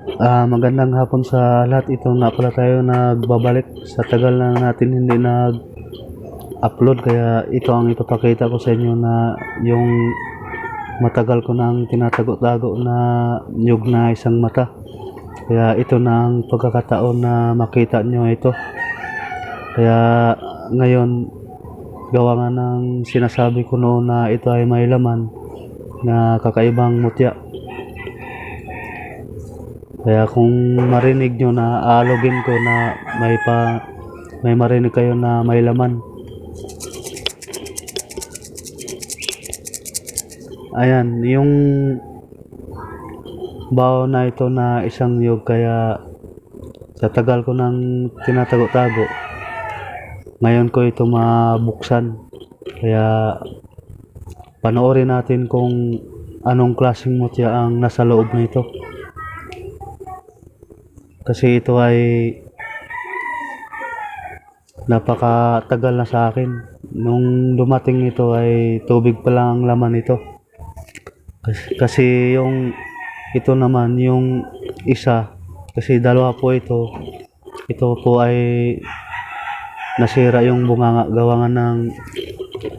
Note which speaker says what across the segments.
Speaker 1: Magandang hapon sa lahat. Ito na pala tayo nagbabalik sa tagal na natin hindi nag-upload, kaya ito ang ipapakita ko sa inyo na yung matagal ko nang tinatago-tago na nyug na isang mata. Kaya ito na ang pagkakataon na makita nyo ito. Kaya ngayon, gawa nga ng sinasabi ko noon na ito ay may laman na kakaibang mutya. Kaya kung marinig nyo na aalogin ko na may marinig kayo na may laman. Ayan, yung bao na ito na isang nyug, kaya sa tagal ko nang tinatago-tago, ngayon ko ito mabuksan. Kaya panoorin natin kung anong klaseng mutya ang nasa loob na ito. Kasi ito ay napakatagal na sa akin. Nung dumating ito ay tubig pa lang ang laman ito. Kasi yung ito naman, yung isa, kasi dalawa po ito. Ito po ay nasira yung bunganga, gawa nga ng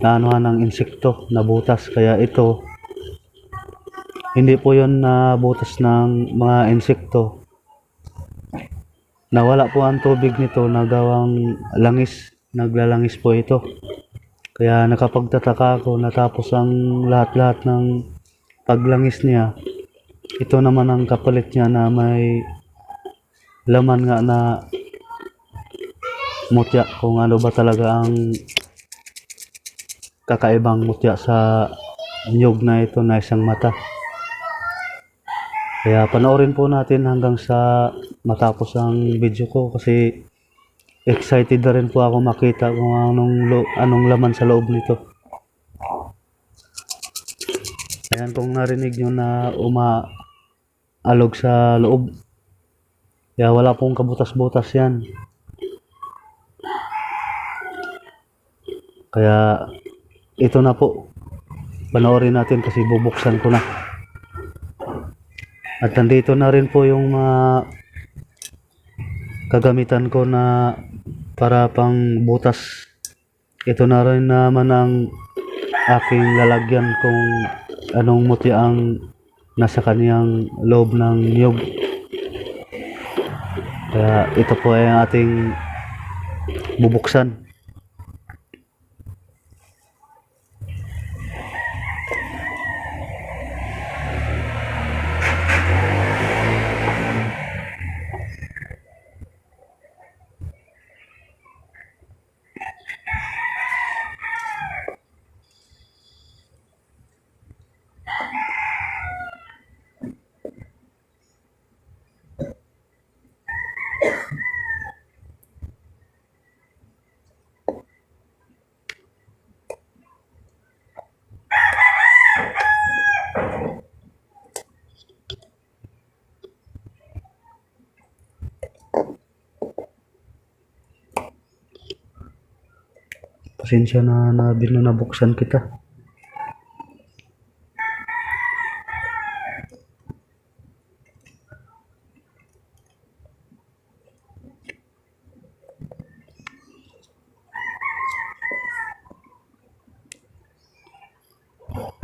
Speaker 1: naanuhan ng insekto na butas. Kaya ito, hindi po yun na butas ng mga insekto. Nawala po ang tubig nito na gawang langis, naglalangis po ito. Kaya nakapagtataka ako, natapos ang lahat-lahat ng paglangis niya. Ito naman ang kapalit niya na may laman nga na mutya, kung ano ba talaga ang kakaibang mutya sa nyug na ito na isang mata. Kaya panoorin po natin hanggang sa matapos ang video ko, kasi excited na rin po ako makita kung anong laman sa loob nito. Ayan, kung narinig nyo na umaalog sa loob, kaya wala pong kabutas-butas yan. Kaya ito na po, panoorin natin kasi bubuksan ko na. At nandito na rin po yung mga kagamitan ko na para pang butas. Ito na rin naman ang aking lalagyan kung anong mutya ang nasa kaniyang loob ng niyog. Kaya ito po ay ang ating bubuksan. Pasensya na nabuksan kita.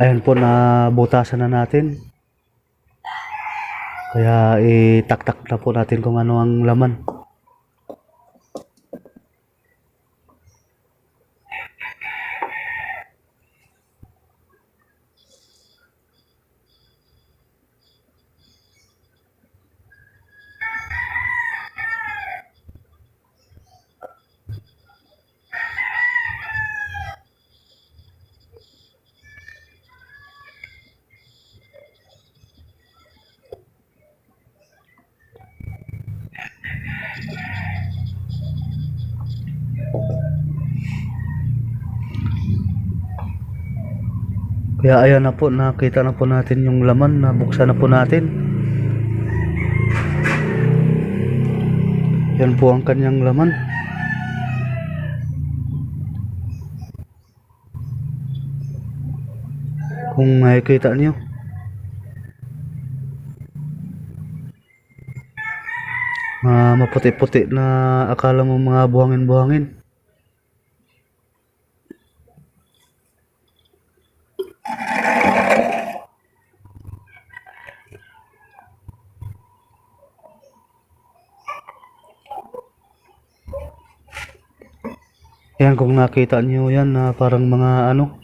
Speaker 1: Ayan po, nabutasan na natin. Kaya itaktak na po natin kung ano ang laman. Kaya ayan na po, nakita na po natin yung laman, nabuksan na po natin. Yan po ang kanyang laman. Kung makikita niyo. maputi-puti na akala mo mga buhangin-buhangin. Yan, kung nakita niyo yan na parang mga ano,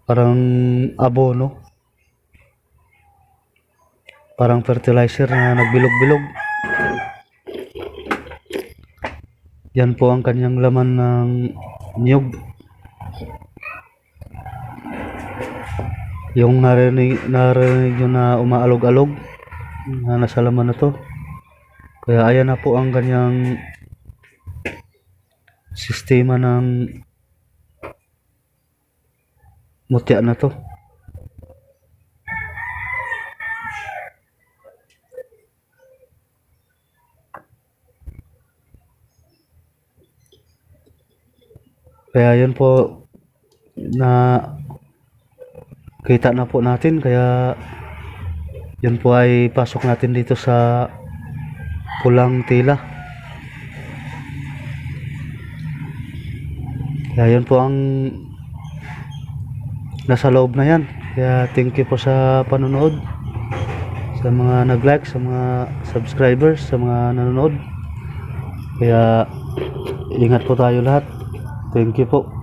Speaker 1: parang abono, parang fertilizer na nagbilog-bilog. Yan po ang kanyang laman ng niyog. Yung narinig nyo na umaalog-alog na nasa laman na to. Kaya ayan na po ang kanyang sistema ng mutya na to. Kaya yun po na kita na po natin, kaya yun po ay pasok natin dito sa pulang tila. Kaya yun po ang nasa loob na yan. Kaya thank you po sa panonood, sa mga nag-like, sa mga subscribers, sa mga nanonood. Kaya ingat po tayo lahat. Thank you po.